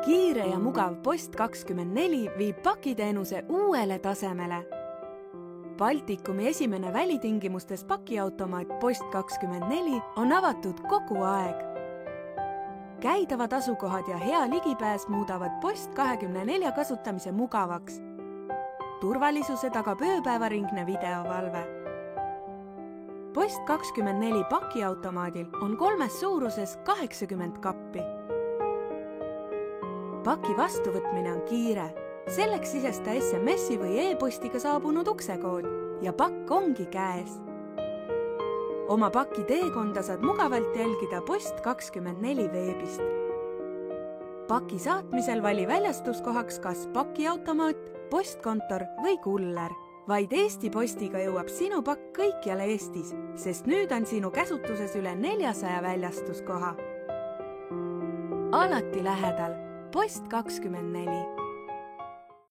Kiire ja mugav Post24 viib pakiteenuse uuele tasemele. Baltikumi esimene välitingimustes pakiautomaat Post24 on avatud kogu aeg. Käidavad asukohad ja hea ligipääs muudavad Post24 kasutamise mugavaks. Turvalisuse tagab ööpäevaringne videovalve. Post24 pakiautomaadil on 3 suuruses 80 kappi. Paki vastuvõtmine on kiire. Selleks sisesta SMS-i või e-postiga saabunud uksekood ja pakk ongi käes. Oma paki teekonda saad mugavalt jälgida Post24 veebist. Paki saatmisel vali väljastuskohaks kas pakiautomaat, postkontor või kuller. Vaid Eesti Postiga jõuab sinu pakk kõikjal Eestis, sest nüüd on sinu käsutuses üle 400 väljastuskoha. Alati lähedal Post24.